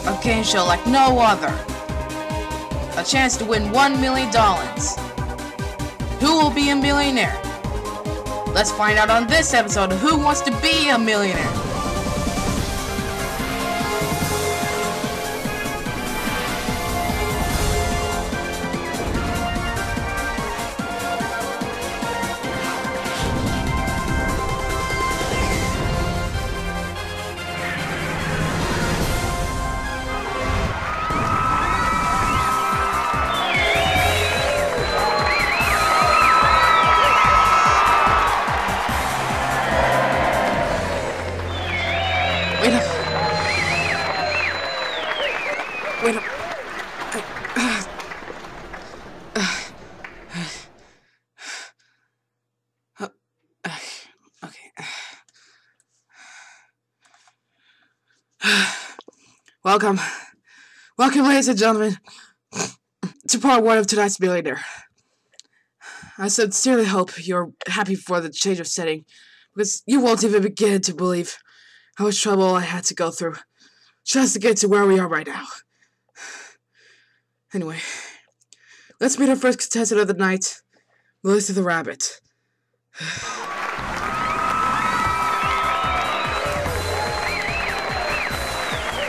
A game show like no other. A chance to win $1 million. Who will be a millionaire? Let's find out on this episode of Who Wants to Be a Millionaire? Welcome, ladies and gentlemen, to part 1 of tonight's Millionaire. I sincerely hope you're happy for the change of setting, because you won't even begin to believe how much trouble I had to go through just to get to where we are right now. Anyway, let's meet our first contestant of the night, Melissa the Rabbit.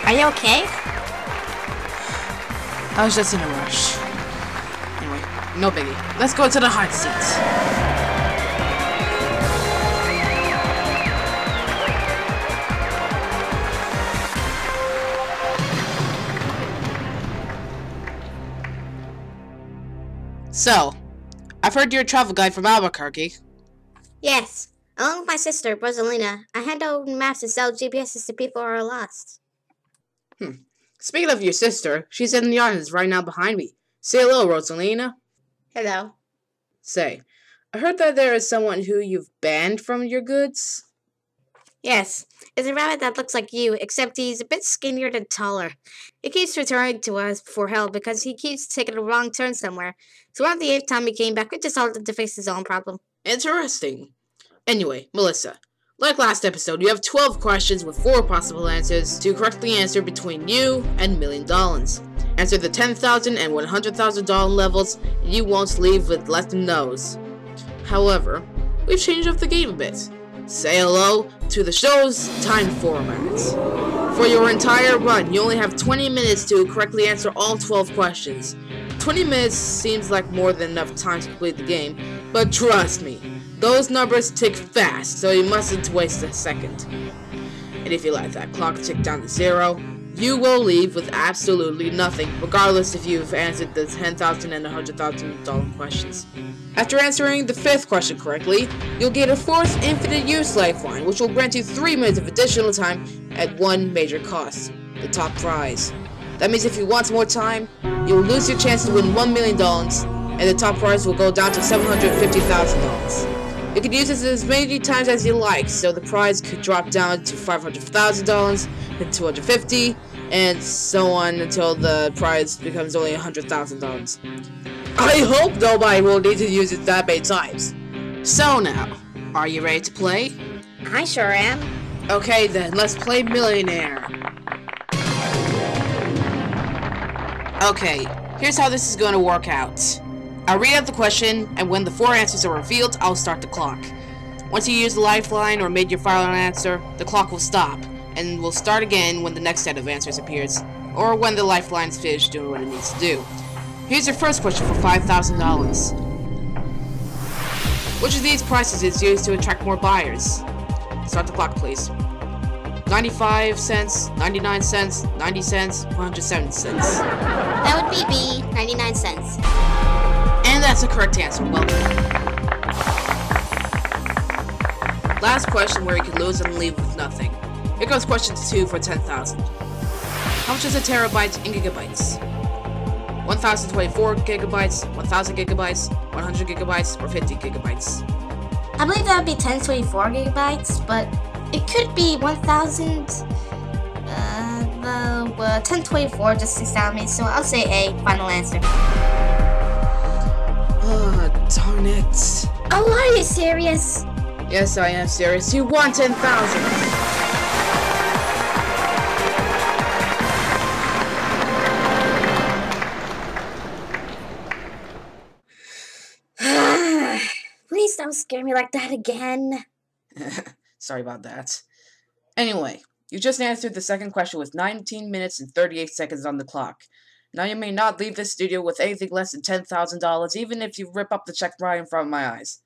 Are you okay? I was just in a rush. Anyway, no biggie. Let's go to the hot seats. So, I've heard you're a travel guide from Albuquerque. Yes. Along with my sister, Rosalina, I hand out maps to sell GPSs to people who are lost. Speaking of your sister, she's in the audience right now behind me. Say hello, Rosalina. Hello. Say, I heard that there is someone who you've banned from your goods? Yes. It's a rabbit that looks like you, except he's a bit skinnier and taller. He keeps returning to us for help because he keeps taking a wrong turn somewhere. So around the 8th time he came back, we just told him to fix his own problem. Interesting. Anyway, Melissa, like last episode, you have 12 questions with 4 possible answers to correctly answer between you and $1 million. Answer the $10,000 and $100,000 levels, and you won't leave with less than those. However, we've changed up the game a bit. Say hello to the show's time format. For your entire run, you only have 20 minutes to correctly answer all 12 questions. 20 minutes seems like more than enough time to complete the game, but trust me, those numbers tick fast, so you mustn't waste a second. And if you let that clock tick down to 0, you will leave with absolutely nothing, regardless if you've answered the $10,000 and $100,000 questions. After answering the 5th question correctly, you'll get a 4th infinite use lifeline, which will grant you 3 minutes of additional time at one major cost, the top prize. That means if you want more time, you'll lose your chance to win $1 million, and the top prize will go down to $750,000. You can use this as many times as you like, so the prize could drop down to $500,000, then $250,000, and so on until the prize becomes only $100,000. I hope nobody will need to use it that many times. So now, are you ready to play? I sure am. Okay then, let's play Millionaire. Okay, here's how this is going to work out. I'll read out the question, and when the 4 answers are revealed, I'll start the clock. Once you use the lifeline or made your final answer, the clock will stop, and will start again when the next set of answers appears, or when the lifeline's finished doing what it needs to do. Here's your first question for $5,000. Which of these prices is used to attract more buyers? Start the clock, please. 95 cents, 99 cents, 90 cents, 107 cents. That would be B, 99 cents. And that's the correct answer. Well done. Last question where you can lose and leave with nothing. Here goes question 2 for $10,000. How much is a terabyte in gigabytes? 1,024 gigabytes, 1,000 gigabytes, 100 gigabytes, or 50 gigabytes? I believe that would be 1024 gigabytes, but it could be 1,000. 1024 just sticks out me, so I'll say A, final answer. Darn it. Oh, are you serious? Yes, I am serious. You won $10,000. don't scare me like that again. Sorry about that. Anyway, you just answered the second question with 19 minutes and 38 seconds on the clock. Now you may not leave this studio with anything less than $10,000, even if you rip up the check right in front of my eyes.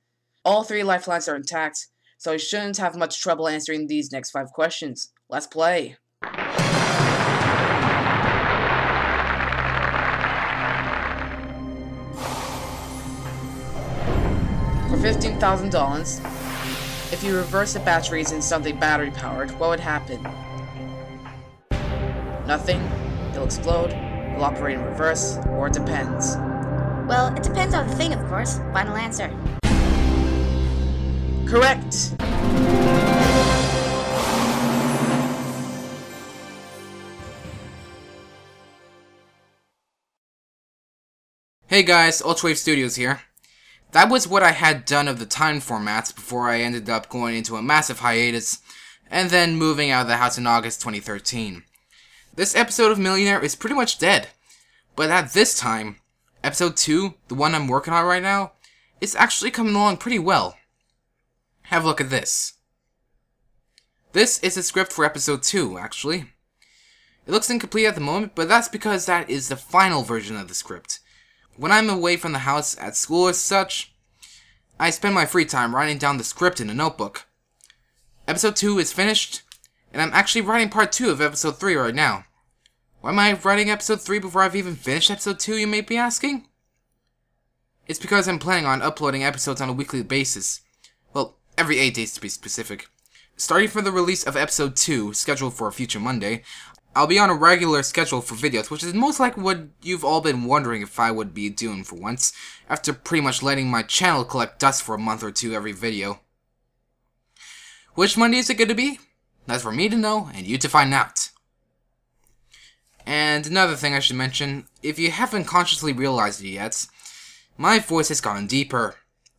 All 3 lifelines are intact, so you shouldn't have much trouble answering these next 5 questions. Let's play. For $15,000, if you reverse the batteries in something battery-powered, what would happen? Nothing, it'll explode, it'll operate in reverse, or it depends. Well, it depends on the thing, of course. Final answer. Correct! Hey guys, Ultrawave Studios here. That was what I had done of the time formats before I ended up going into a massive hiatus and then moving out of the house in August 2013. This episode of Millionaire is pretty much dead, but at this time, episode 2, the one I'm working on right now, is actually coming along pretty well. Have a look at this. This is the script for episode 2, actually. It looks incomplete at the moment, but that's because that is the final version of the script. When I'm away from the house at school or such, I spend my free time writing down the script in a notebook. Episode 2 is finished, and I'm actually writing part 2 of episode 3 right now. Why am I writing episode 3 before I've even finished episode 2, you may be asking? It's because I'm planning on uploading episodes on a weekly basis. Well, every 8 days to be specific. Starting from the release of episode 2, scheduled for a future Monday, I'll be on a regular schedule for videos, which is most likely what you've all been wondering if I would be doing for once, after pretty much letting my channel collect dust for a month or 2 every video. Which Monday is it going to be? That's for me to know, and you to find out. And another thing I should mention, if you haven't consciously realized it yet, my voice has gotten deeper.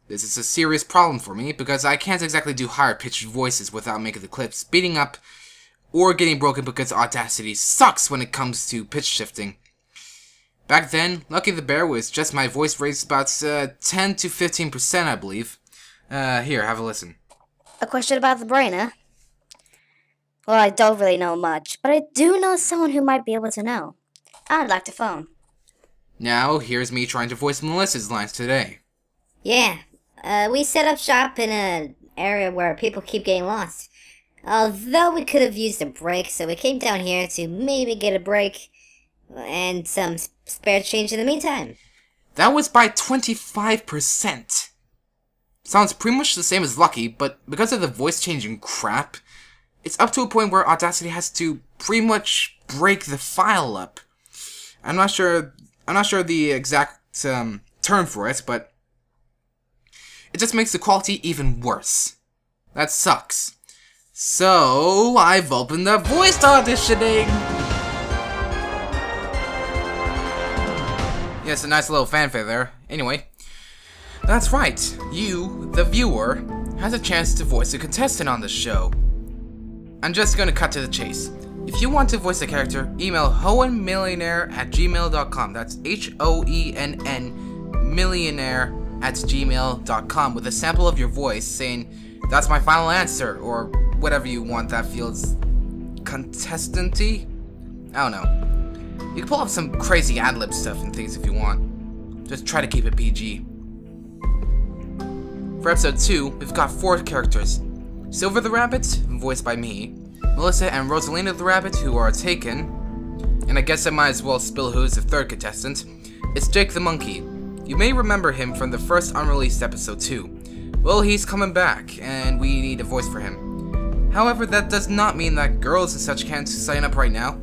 This is a serious problem for me, because I can't exactly do higher pitched voices without making the clip speeding up, or getting broken because Audacity sucks when it comes to pitch shifting. Back then, Lucky the Bear was just my voice raised about 10 to 15%, I believe. Here, have a listen. A question about the brain, huh? Well, I don't really know much, but I do know someone who might be able to know. I'd like to phone. Now, here's me trying to voice Melissa's lines today. Yeah, we set up shop in an area where people keep getting lost. Although we could have used a break, so we came down here to maybe get a break and some spare change in the meantime. That was by 25%. Sounds pretty much the same as Lucky, but because of the voice changing crap, it's up to a point where Audacity has to pretty much break the file up. I'm not sure the exact term for it, but it just makes the quality even worse. That sucks. So, I've opened up voice auditioning! Yes, a nice little fanfare there. Anyway, that's right. You, the viewer, has a chance to voice a contestant on the show. I'm just gonna cut to the chase. If you want to voice a character, email hoennmillionaire@gmail.com. That's HOENN millionaire@gmail.com with a sample of your voice saying, "That's my final answer," or whatever you want that feels contestant-y? I don't know. You can pull off some crazy ad-lib stuff and things if you want. Just try to keep it PG. For episode 2, we've got 4 characters. Silver the Rabbit, voiced by me. Melissa and Rosalina the Rabbit, who are taken. And I guess I might as well spill who's the 3rd contestant. It's Jake the Monkey. You may remember him from the first unreleased episode 2. Well, he's coming back, and we need a voice for him. However, that does not mean that girls and such can't sign up right now.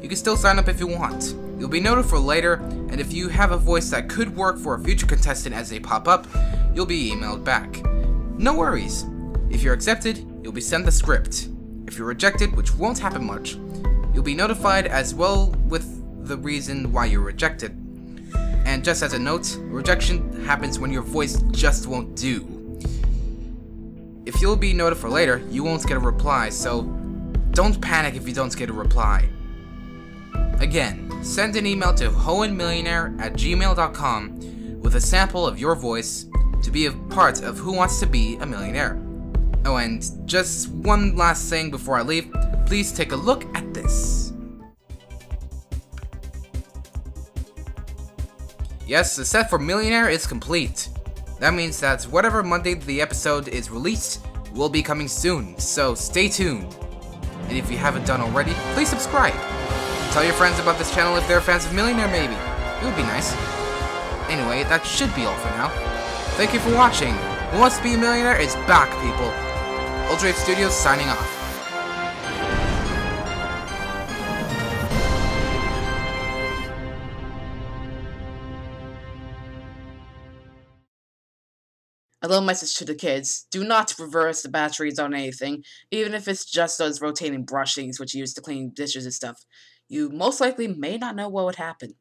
You can still sign up if you want. You'll be noted for later, and if you have a voice that could work for a future contestant as they pop up, you'll be emailed back. No worries. If you're accepted, you'll be sent the script. If you're rejected, which won't happen much, you'll be notified as well with the reason why you're rejected. And just as a note, rejection happens when your voice just won't do. If you'll be noted for later, you won't get a reply, so don't panic if you don't get a reply. Again, send an email to hoennmillionaire@gmail.com with a sample of your voice to be a part of Who Wants to Be a Millionaire. Oh, and just one last thing before I leave, please take a look at this. Yes, the set for Millionaire is complete. That means that whatever Monday the episode is released will be coming soon, so stay tuned. And if you haven't done already, please subscribe. Tell your friends about this channel if they're fans of Millionaire maybe. It would be nice. Anyway, that should be all for now. Thank you for watching. Who Wants to Be a Millionaire is back, people. Ultra 8 Studios signing off. A little message to the kids: do not reverse the batteries on anything, even if it's just those rotating brushings which you use to clean dishes and stuff. You most likely may not know what would happen.